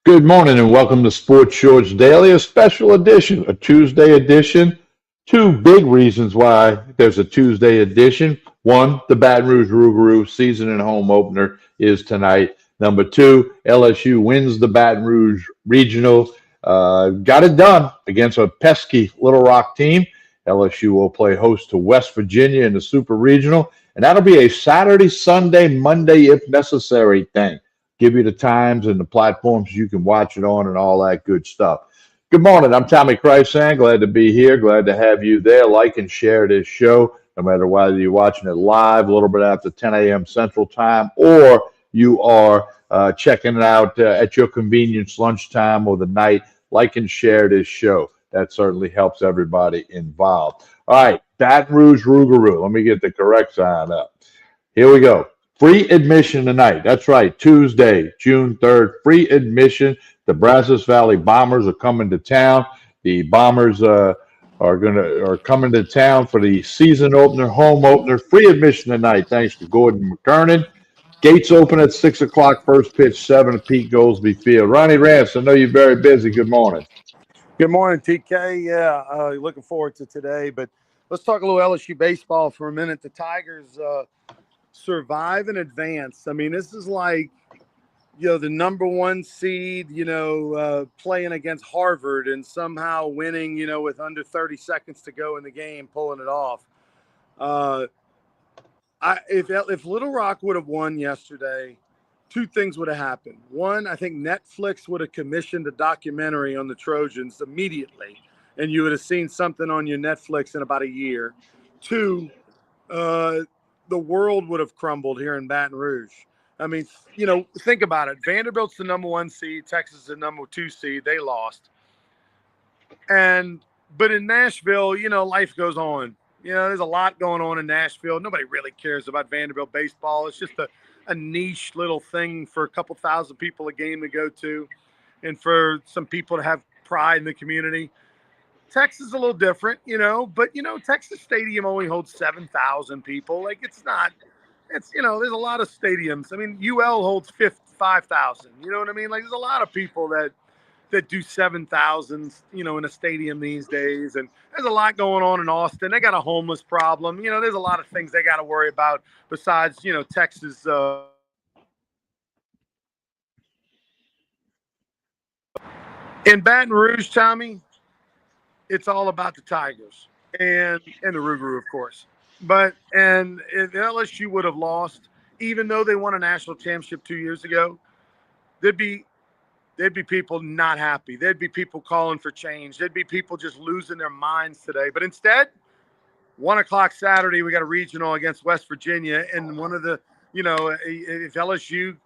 Good morning and welcome to Sports Shorts Daily, a special edition, a Tuesday edition. Two big reasons why there's a Tuesday edition. One, the Baton Rouge Rougarou season and home opener is tonight. Number two, LSU wins the Baton Rouge Regional. Got it done against a pesky Little Rock team. LSU will play host to West Virginia in the Super Regional, and that'll be a Saturday, Sunday, Monday, if necessary thing. Give you the times and the platforms you can watch it on and all that good stuff. Good morning. I'm Tommy Krysan. Glad to be here. Glad to have you there. Like and share this show, no matter whether you're watching it live a little bit after 10 a.m. Central Time or you are checking it out at your convenience, lunchtime or the night. Like and share this show. That certainly helps everybody involved. All right, Baton Rouge Rougarou. Let me get the correct sign up. Here we go. Free admission tonight. That's right, Tuesday, June 3rd. Free admission. The Brazos Valley Bombers are coming to town. The Bombers are coming to town for the season opener, home opener. Free admission tonight, thanks to Gordon McKernan. Gates open at 6 o'clock. First pitch, 7 at Pete Goolsby Field. Ronnie Rance, I know you're very busy. Good morning. Good morning, TK. Yeah, looking forward to today. But let's talk a little LSU baseball for a minute. The Tigers survive and advance. I mean, this is like, the number one seed, playing against Harvard and somehow winning, with under 30 seconds to go in the game, pulling it off. If Little Rock would have won yesterday, two things would have happened. One, I think Netflix would have commissioned a documentary on the Trojans immediately, and you would have seen something on your Netflix in about a year. Two, the world would have crumbled here in Baton Rouge. I mean, think about it. Vanderbilt's the number one seed. Texas is the number two seed. They lost. But in Nashville, life goes on. There's a lot going on in Nashville. Nobody really cares about Vanderbilt baseball. It's just a niche little thing for a couple thousand people a game to go to and for some people to have pride in the community. Texas is a little different, but, Texas Stadium only holds 7,000 people. Like, there's a lot of stadiums. I mean, UL holds 5,000. You know what I mean? Like, there's a lot of people that do 7,000, in a stadium these days. And there's a lot going on in Austin. They got a homeless problem. There's a lot of things they got to worry about besides, Texas. In Baton Rouge, Tommy, it's all about the Tigers and the Rougarou, of course. And if LSU would have lost, even though they won a national championship 2 years ago, there'd be people not happy. There'd be people calling for change. There'd be people just losing their minds today. But instead, 1 o'clock Saturday, we got a regional against West Virginia. And one of the, if LSU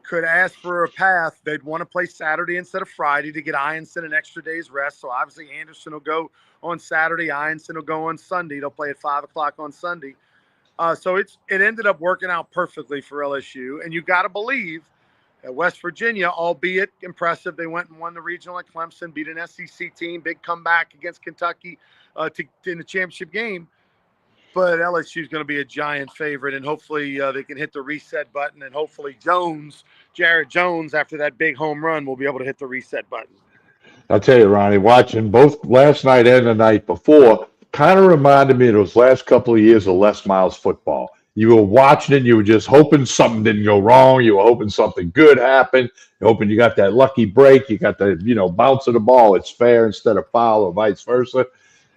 could ask for a path, they'd want to play Saturday instead of Friday to get Ianson an extra day's rest. So obviously Anderson will go on Saturday. Ianson will go on Sunday. They'll play at 5 o'clock on Sunday. So it ended up working out perfectly for LSU. And you got to believe at West Virginia, albeit impressive, they went and won the regional at Clemson, beat an SEC team, big comeback against Kentucky in the championship game. But LSU is going to be a giant favorite, and hopefully they can hit the reset button, and hopefully Jared Jones, after that big home run, will be able to hit the reset button. I'll tell you, Ronnie, watching both last night and the night before kind of reminded me of those last couple of years of Les Miles football. You were watching it, you were just hoping something didn't go wrong. You were hoping something good happened. You're hoping you got that lucky break. You got the, bounce of the ball. It's fair instead of foul or vice versa.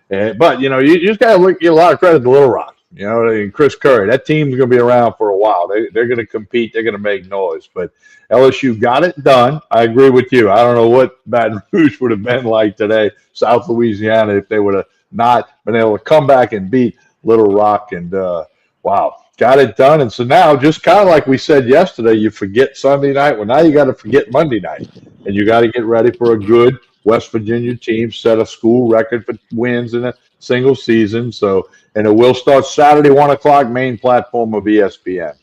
But, you just got to give a lot of credit to Little Rock, and Chris Curry. That team's going to be around for a while. They're going to compete. They're going to make noise. But LSU got it done. I agree with you. I don't know what Baton Rouge would have been like today, South Louisiana, if they would have not been able to come back and beat Little Rock. And, wow, got it done. And so now, just kind of like we said yesterday, you forget Sunday night. Well, now you got to forget Monday night. And you got to get ready for a good West Virginia team, set a school record for wins in a single season. So, and it will start Saturday, 1 o'clock, main platform of ESPN.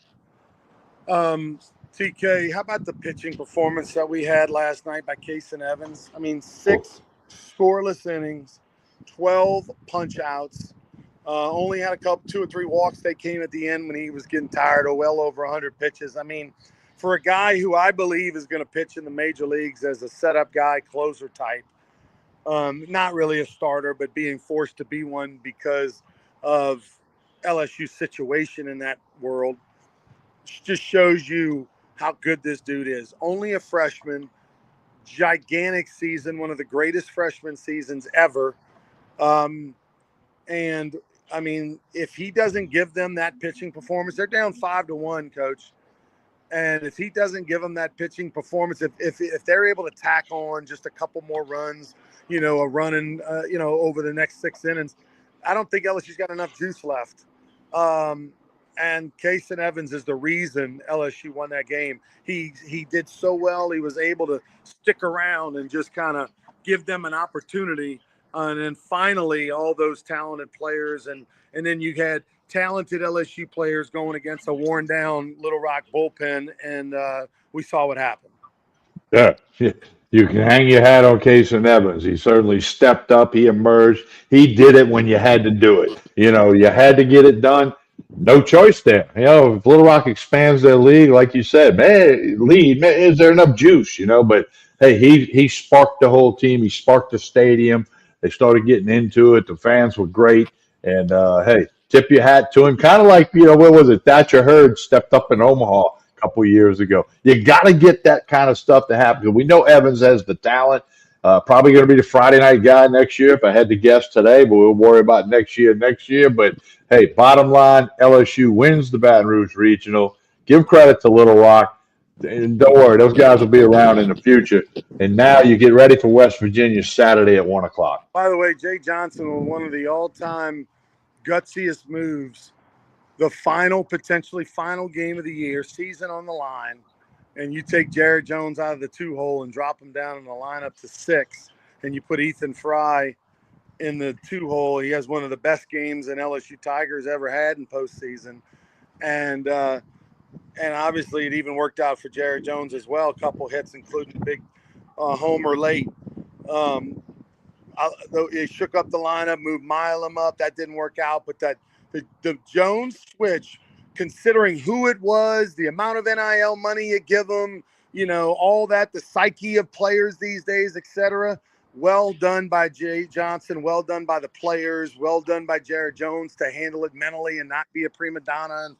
TK, how about the pitching performance that we had last night by Case and Evans? I mean, 6 scoreless innings, 12 punch outs. Only had 2 or 3 walks. They came at the end when he was getting tired, or well over 100 pitches. I mean, for a guy who I believe is going to pitch in the major leagues as a setup guy, closer type. Not really a starter, but being forced to be one because of LSU's situation in that world just shows you how good this dude is. Only a freshman, gigantic season, one of the greatest freshman seasons ever. And I mean, if he doesn't give them that pitching performance, they're down 5-1, coach. And if he doesn't give them that pitching performance, if they're able to tack on just a couple more runs, a running, over the next 6 innings, I don't think LSU's got enough juice left. And Kason Evans is the reason LSU won that game. He did so well. He was able to stick around and just kind of give them an opportunity. And then finally, all those talented players, and then you had talented LSU players going against a worn-down Little Rock bullpen, and we saw what happened. Yeah, you can hang your hat on Kason Evans. He certainly stepped up. He emerged. He did it when you had to do it. You had to get it done. No choice there. If Little Rock expands their league, like you said, is there enough juice? But hey, he sparked the whole team. He sparked the stadium. They started getting into it. The fans were great. And hey, tip your hat to him. Kind of like, what was it? Thatcher Hurd stepped up in Omaha a couple of years ago. You got to get that kind of stuff to happen. We know Evans has the talent. Probably going to be the Friday night guy next year if I had to guess today, but we'll worry about next year. But, hey, bottom line, LSU wins the Baton Rouge Regional. Give credit to Little Rock. And don't worry, those guys will be around in the future. And now you get ready for West Virginia Saturday at 1 o'clock. By the way, Jay Johnson was one of the all-time gutsiest moves. The potentially final game of the year, season on the line, and you take Jared Jones out of the 2-hole and drop him down in the lineup to 6, and you put Ethan Fry in the 2-hole. He has one of the best games an LSU Tigers ever had in postseason. And obviously it even worked out for Jared Jones as well. A couple hits, including a big homer late. He shook up the lineup, moved Milam up. That didn't work out. But the Jones switch, considering who it was, the amount of NIL money you give them, all that, the psyche of players these days, etc. Well done by Jay Johnson. Well done by the players. Well done by Jared Jones to handle it mentally and not be a prima donna and,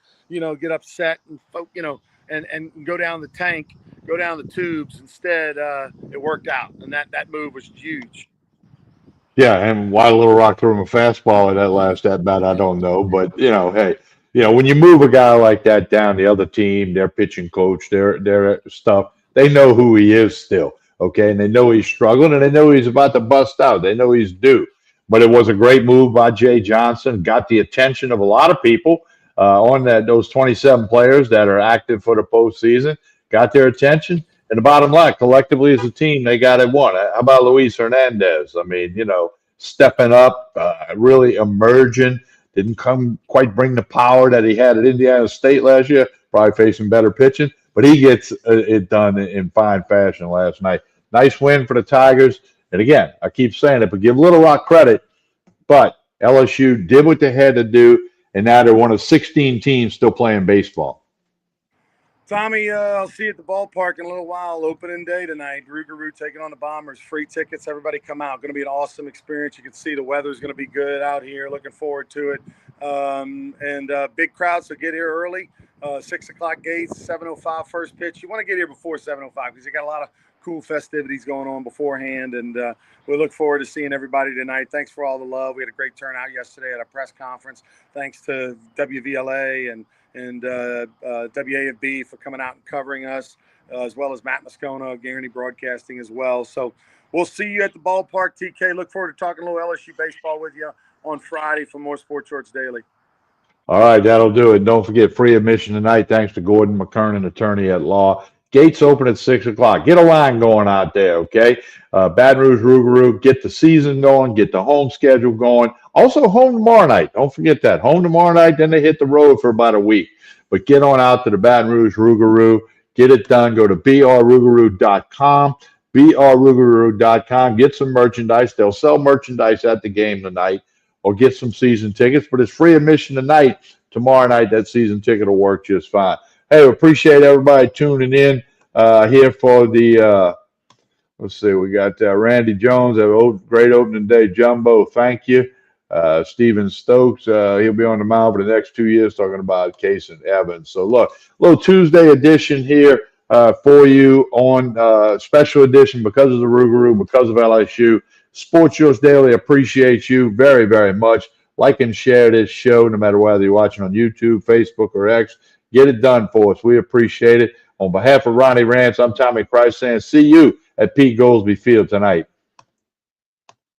get upset and, and go down the tank, go down the tubes. Instead, it worked out. And that move was huge. Yeah, and why Little Rock threw him a fastball at that last at bat, I don't know. But hey, when you move a guy like that down, the other team, their pitching coach, their stuff, they know who he is still. Okay, and they know he's struggling, and they know he's about to bust out. They know he's due. But it was a great move by Jay Johnson. Got the attention of a lot of people on those 27 players that are active for the postseason. Got their attention. And the bottom line, collectively as a team, they got it won. How about Luis Hernandez? I mean, stepping up, really emerging. Didn't quite bring the power that he had at Indiana State last year. Probably facing better pitching. But he gets it done in fine fashion last night. Nice win for the Tigers. And again, I keep saying it, but give Little Rock credit. But LSU did what they had to do, and now they're one of 16 teams still playing baseball. Tommy, I'll see you at the ballpark in a little while. Opening day tonight. Rougarou taking on the Bombers. Free tickets. Everybody come out. Going to be an awesome experience. You can see the weather's going to be good out here. Looking forward to it. And big crowd, so get here early. 6 o'clock gates, 7:05 first pitch. You want to get here before 7:05 because you got a lot of cool festivities going on beforehand. And we look forward to seeing everybody tonight. Thanks for all the love. We had a great turnout yesterday at our press conference. Thanks to WVLA and WAFB for coming out and covering us, as well as Matt Moscona of Guaranty Broadcasting as well. So we'll see you at the ballpark, TK. Look forward to talking a little LSU baseball with you on Friday for more Sports Shorts Daily. All right, that'll do it. Don't forget, free admission tonight, thanks to Gordon McKernan, attorney at law. Gates open at 6 o'clock. Get a line going out there, okay? Baton Rouge, Rougarou, get the season going, get the home schedule going. Also, home tomorrow night. Don't forget that. Home tomorrow night, then they hit the road for about a week. But get on out to the Baton Rouge, Rougarou. Get it done. Go to brrougarou.com, brrougarou.com. Get some merchandise. They'll sell merchandise at the game tonight, or get some season tickets. But it's free admission tonight. Tomorrow night, that season ticket will work just fine. Hey, appreciate everybody tuning in here for the. Let's see, we got Randy Jones, have a great opening day. Jumbo, thank you. Steven Stokes, he'll be on the mound for the next 2 years talking about Case and Evans. So, look, little Tuesday edition here for you on special edition because of the Rougarou, because of LSU. Sports Yours Daily appreciates you very, very much. Like and share this show, no matter whether you're watching on YouTube, Facebook, or X. Get it done for us. We appreciate it. On behalf of Ronnie Rance, I'm Tommy Price saying see you at Pete Goolsbee Field tonight.